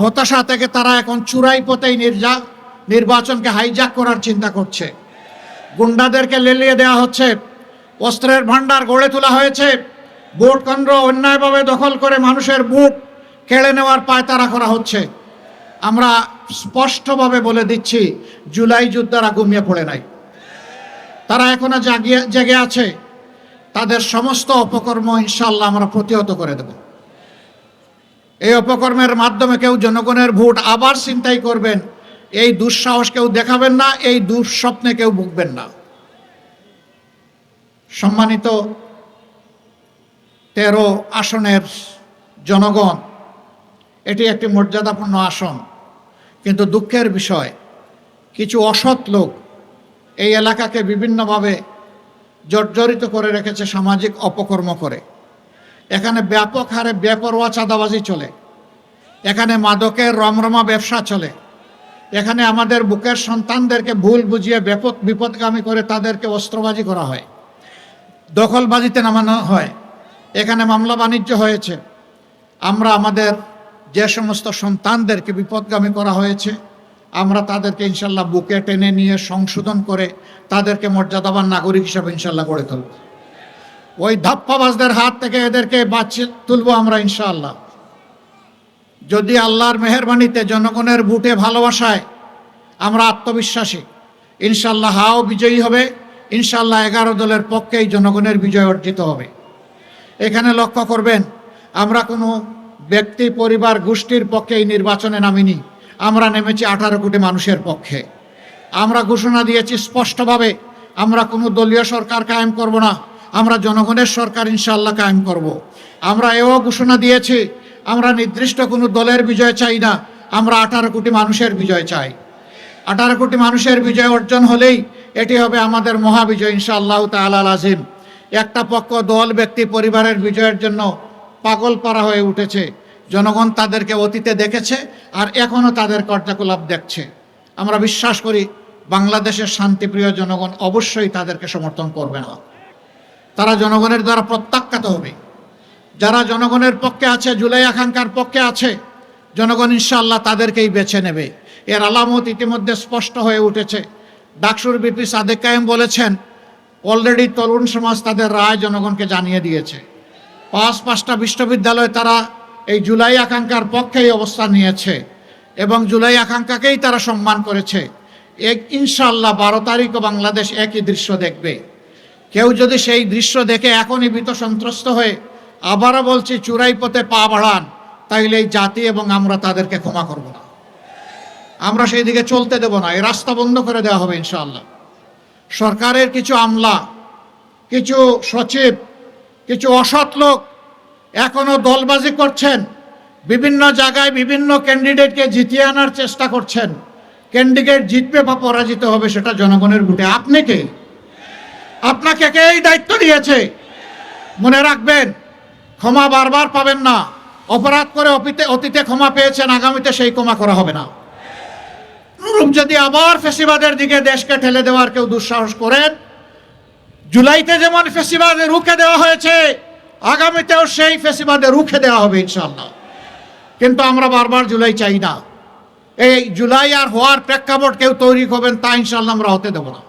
হতাশা থেকে তারা এখন চূড়াই পথেই নির্বাচনকে হাইজ্যাক করার চিন্তা করছে। গুন্ডাদেরকে লেলিয়ে দেওয়া হচ্ছে, অস্ত্রের ভান্ডার গড়ে তোলা হয়েছে, ভোট কেন্দ্র অন্যায়ভাবে দখল করে মানুষের ভোট কেড়ে নেওয়ার পায়তারা করা হচ্ছে। আমরা স্পষ্টভাবে বলে দিচ্ছি, জুলাই যোদ্ধারা ঘুমিয়ে পড়ে নাই, তারা এখনো জেগে আছে। তাদের সমস্ত অপকর্ম ইনশাআল্লাহ আমরা প্রতিহত করে দেব। এই অপকর্মের মাধ্যমে কেউ জনগণের ভোট আবার ছিনতাই করবেন, এই দুঃসাহস কেউ দেখাবেন না, এই দুঃস্বপ্নে কেউ ভুগবেন না। সম্মানিত 13 আসনের জনগণ, এটি একটি মর্যাদাপূর্ণ আসন, কিন্তু দুঃখের বিষয় কিছু অসৎ লোক এই এলাকাকে বিভিন্নভাবে জর্জরিত করে রেখেছে সামাজিক অপকর্ম করে। এখানে ব্যাপক হারে বেপরোয়া চাঁদাবাজি চলে, এখানে মাদকের রমরমা ব্যবসা চলে, এখানে আমাদের বুকের সন্তানদেরকে ভুল বুঝিয়ে বিপদগামী করে তাদেরকে অস্ত্রবাজি করা হয়, দখলবাজিতে নামানো হয়, এখানে মামলা বাণিজ্য হয়েছে। আমরা আমাদের যে সমস্ত সন্তানদেরকে বিপদগামী করা হয়েছে, আমরা তাদেরকে ইনশাল্লাহ বুকে টেনে নিয়ে সংশোধন করে তাদেরকে মর্যাদাবান নাগরিক হিসাবে ইনশাল্লাহ গড়ে তুলব। ওই ধাপ্পাবাজদের হাত থেকে এদেরকে বাঁচিয়ে তুলব আমরা ইনশাআল্লাহ। যদি আল্লাহর মেহেরবানিতে জনগণের ভোটে ভালোবাসায় আমরা আত্মবিশ্বাসী, ইনশাআল্লাহ হাও বিজয়ী হবে, ইনশাআল্লাহ 11 দলের পক্ষেই জনগণের বিজয় অর্জিত হবে। এখানে লক্ষ্য করবেন, আমরা কোনো ব্যক্তি পরিবার গোষ্ঠীর পক্ষে এই নির্বাচনে নামিনি, আমরা নেমেছি 18 কোটি মানুষের পক্ষে। আমরা ঘোষণা দিয়েছি স্পষ্টভাবে, আমরা কোনো দলীয় সরকার কায়েম করব না, আমরা জনগণের সরকার ইনশাআল্লাহ কায়েম করব। আমরা এও ঘোষণা দিয়েছি, আমরা নির্দিষ্ট কোনো দলের বিজয় চাই না, আমরা 18 কোটি মানুষের বিজয় চাই। 18 কোটি মানুষের বিজয় অর্জন হলেই এটি হবে আমাদের মহাবিজয় ইনশাআল্লাহ তাআলা আজিম। একটা পক্ষ দল ব্যক্তি পরিবারের বিজয়ের জন্য পাগল পারা হয়ে উঠেছে। জনগণ তাদেরকে অতীতে দেখেছে আর এখনও তাদের কার্যকলাপ দেখছে। আমরা বিশ্বাস করি বাংলাদেশের শান্তিপ্রিয় জনগণ অবশ্যই তাদেরকে সমর্থন করবে না, তারা জনগণের দ্বারা প্রত্যাখ্যাত হবে। যারা জনগণের পক্ষে আছে, জুলাই আকাঙ্ক্ষার পক্ষে আছে, জনগণ ইনশাআল্লাহ তাদেরকেই বেছে নেবে। এর আলামত ইতিমধ্যে স্পষ্ট হয়ে উঠেছে। ডাকসুর বিপি সাদেক কায়েম বলেছেন, অলরেডি তরুণ সমাজ তাদের রায় জনগণকে জানিয়ে দিয়েছে। 5টা বিশ্ববিদ্যালয়ে তারা এই জুলাই আকাঙ্ক্ষার পক্ষেই অবস্থান নিয়েছে এবং জুলাই আকাঙ্ক্ষাকেই তারা সম্মান করেছে। ইনশাআল্লাহ 12 তারিখও বাংলাদেশ একই দৃশ্য দেখবে। কেউ যদি সেই দৃশ্য দেখে এখনই ভীত সন্ত্রস্ত হয়ে আবারও বলছি চূড়াই পথে পা বাড়ান, তাইলে এই জাতি এবং আমরা তাদেরকে ক্ষমা করব না, আমরা সেই দিকে চলতে দেব না। এই রাস্তা বন্ধ করে দেওয়া হবে ইনশাআল্লাহ। সরকারের কিছু আমলা, কিছু সচিব, কিছু অসৎ লোক এখনো দলবাজি করছেন, বিভিন্ন জায়গায় বিভিন্ন ক্যান্ডিডেটকে জিতিয়ে আনার চেষ্টা করছেন। ক্যান্ডিডেট জিতবে বা পরাজিত হবে সেটা জনগণের ভোটে। আপনি কে? আপনাকে কে এই দায়িত্ব দিয়েছে? মনে রাখবেন, ক্ষমা বারবার পাবেন না। অপরাধ করে অতীতে ক্ষমা পেয়েছেন, আগামীতে সেই ক্ষমা করা হবে না। যদি আবার ফ্যাসিবাদের দিকে দেশকে ঠেলে দেওয়ার কেউ দুঃসাহস করেন, জুলাইতে যেমন ফ্যাসিবাদে রুখে দেওয়া হয়েছে, আগামীতেও সেই ফ্যাসিবাদে রুখে দেওয়া হবে ইনশাআল্লাহ। কিন্তু আমরা বারবার জুলাই চাই না। এই জুলাই আর হওয়ার প্রেক্ষাপট কেউ তৈরি করবেন, তা ইনশাআল্লাহ আমরা হতে দেব না।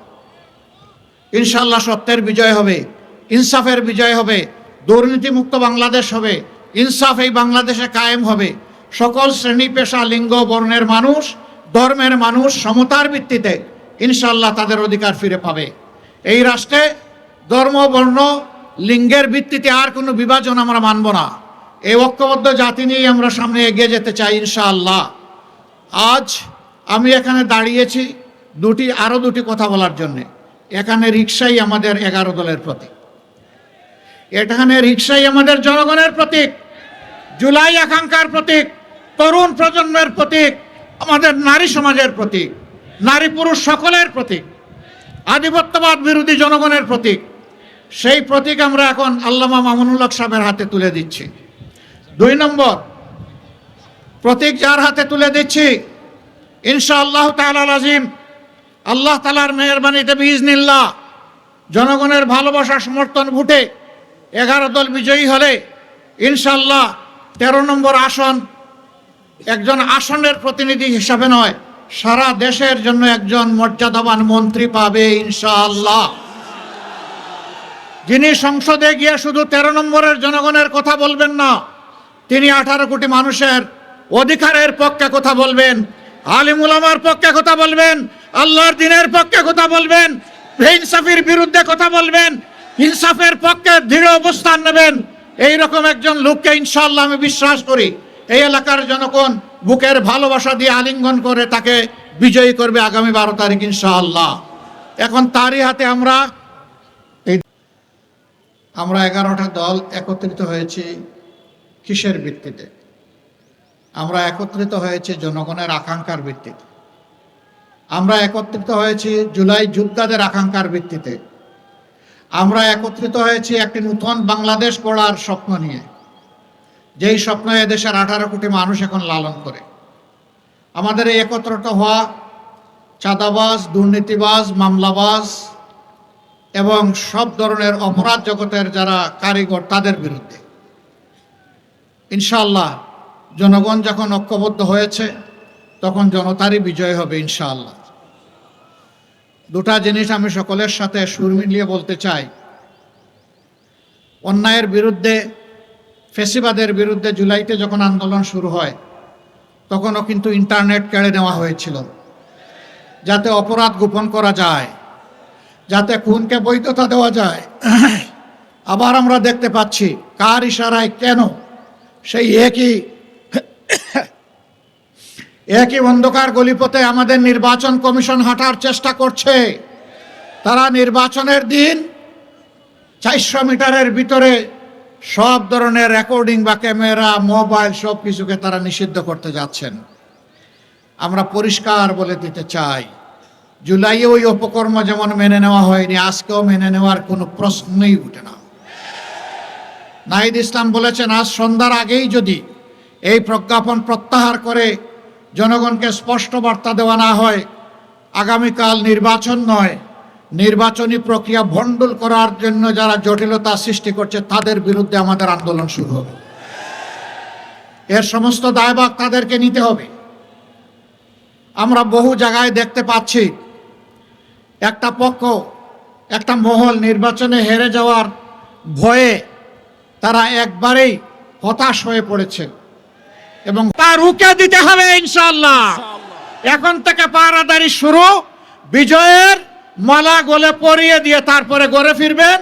ইনশাআল্লাহ সত্যের বিজয় হবে, ইনসাফের বিজয় হবে, দুর্নীতিমুক্ত বাংলাদেশ হবে, ইনসাফ এই বাংলাদেশে কায়েম হবে। সকল শ্রেণী পেশা, লিঙ্গ, বর্ণের মানুষ, ধর্মের মানুষ সমতার ভিত্তিতে ইনশাআল্লাহ তাদের অধিকার ফিরে পাবে। এই রাষ্ট্রে ধর্ম, বর্ণ, লিঙ্গের ভিত্তিতে আর কোনো বিভাজন আমরা মানব না। এই ঐক্যবদ্ধ জাতি নিয়েই আমরা সামনে এগিয়ে যেতে চাই ইনশাআল্লাহ। আজ আমি এখানে দাঁড়িয়েছি আরও দুটি কথা বলার জন্যে। এখানে রিকশাই আমাদের 11 দলের প্রতীক, এখানে রিকশাই আমাদের জনগণের প্রতীক, জুলাই আকাঙ্ক্ষার প্রতীক, তরুণ প্রজন্মের প্রতীক, আমাদের নারী সমাজের প্রতীক, নারী পুরুষ সকলের প্রতীক, আধিপত্যবাদ বিরোধী জনগণের প্রতীক। সেই প্রতীক আমরা এখন আল্লামা মামুনুল হক সাহেবের হাতে তুলে দিচ্ছি। 2 নম্বর প্রতীক যার হাতে তুলে দিচ্ছি, ইনশাআল্লাহ তাআলা আজিম, আল্লাহ তাআলার মেহেরবানিতে বিইজনিল্লাহ জনগণের ভালোবাসা সমর্থন ভোটে 11 দল বিজয়ী হলে ইনশাআল্লাহ 13 নম্বর আসন একজন আসনের প্রতিনিধি হিসাবে নয়, সারা দেশের জন্য একজন মর্যাদাবান মন্ত্রী পাবে ইনশাআল্লাহ, যিনি সংসদে গিয়ে শুধু 13 নম্বরের জনগণের কথা বলবেন না, তিনি 18 কোটি মানুষের অধিকারের পক্ষে কথা বলবেন, আলিম উলামার পক্ষে কথা বলবেন, আল্লাহর দ্বীনের পক্ষে কথা বলবেন, বেইনসাফির বিরুদ্ধে কথা বলবেন, ইনসাফের পক্ষে দৃঢ় অবস্থান নেবেন। এইরকম একজন লোককে ইনশাআল্লাহ আমি বিশ্বাস করি এই এলাকার জনগণ বুকের ভালোবাসা দিয়ে আলিঙ্গন করে তাকে বিজয়ী করবে আগামী 12 তারিখ ইনশাআল্লাহ। এখন তারই হাতে আমরা 11টা দল একত্রিত হয়েছি। কিসের ভিত্তিতে? আমরা একত্রিত হয়েছি জনগণের আকাঙ্ক্ষার ভিত্তিতে। আমরা একত্রিত হয়েছি জুলাই যোদ্ধাদের আকাঙ্ক্ষার ভিত্তিতে। আমরা একত্রিত হয়েছি একটি নতুন বাংলাদেশ গড়ার স্বপ্ন নিয়ে, যেই স্বপ্ন এদেশের 18 কোটি মানুষ এখন লালন করে। আমাদের এই একত্রিত হওয়া চাঁদাবাজ, দুর্নীতিবাজ, মামলাবাজ এবং সব ধরনের অপরাধ জগতের যারা কারিগর তাদের বিরুদ্ধে। ইনশাআল্লাহ জনগণ যখন ঐক্যবদ্ধ হয়েছে তখন জনতারই বিজয় হবে ইনশাআল্লাহ। দুটা জিনিস আমি সকলের সাথে সুর মিলিয়ে বলতে চাই। অন্যায়ের বিরুদ্ধে, ফ্যাসিবাদের বিরুদ্ধে জুলাইতে যখন আন্দোলন শুরু হয় তখনও কিন্তু ইন্টারনেট কেড়ে নেওয়া হয়েছিল, যাতে অপরাধ গোপন করা যায়, যাতে খুনকে বৈধতা দেওয়া যায়। আবার আমরা দেখতে পাচ্ছি কার ইশারায় কেন সেই একই অন্ধকার গলিপথে আমাদের নির্বাচন কমিশন হাঁটার চেষ্টা করছে। তারা নির্বাচনের দিন 400 মিটারের ভিতরে সব ধরনের রেকর্ডিং বা ক্যামেরা, মোবাইল সব কিছুকে তারা নিষিদ্ধ করতে যাচ্ছেন। আমরা পরিষ্কার বলে দিতে চাই, জুলাইয়ে ওই অপকর্ম যেমন মেনে নেওয়া হয়নি, আজকেও মেনে নেওয়ার কোনো প্রশ্নই উঠে না। নাহিদ ইসলাম বলেছেন, আজ সন্ধ্যার আগেই যদি এই প্রজ্ঞাপন প্রত্যাহার করে জনগণকে স্পষ্ট বার্তা দেওয়া না হয় আগামীকাল নির্বাচন নয়, নির্বাচনী প্রক্রিয়া ভণ্ডুল করার জন্য যারা জটিলতা সৃষ্টি করছে তাদের বিরুদ্ধে আমাদের আন্দোলন শুরু হবে। এর সমস্ত দায়ভার তাদেরকে নিতে হবে। আমরা বহু জায়গায় দেখতে পাচ্ছি একটা পক্ষ, একটা মহল নির্বাচনে হেরে যাওয়ার ভয়ে তারা একবারেই হতাশ হয়ে পড়েছে এবং তা রুখে দিতে হবে ইনশাআল্লাহ। এখন থেকে পাহারাদারি শুরু। বিজয়ের মালা গলে পরিয়ে দিয়ে তারপরে ঘরে ফিরবেন,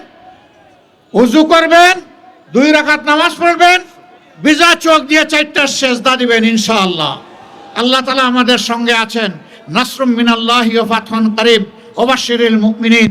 উজু করবেন, 2 রাকাত নামাজ পড়বেন, বিজয় চোখ দিয়ে 4টা সেজদা দিবেন ইনশাআল্লাহ। আল্লাহ তাআলা আমাদের সঙ্গে আছেন। নাসরুম মিনাল্লাহি ওয়া ফাতহুন কারীব ওয়া বাশশিরিল মুমিনিন।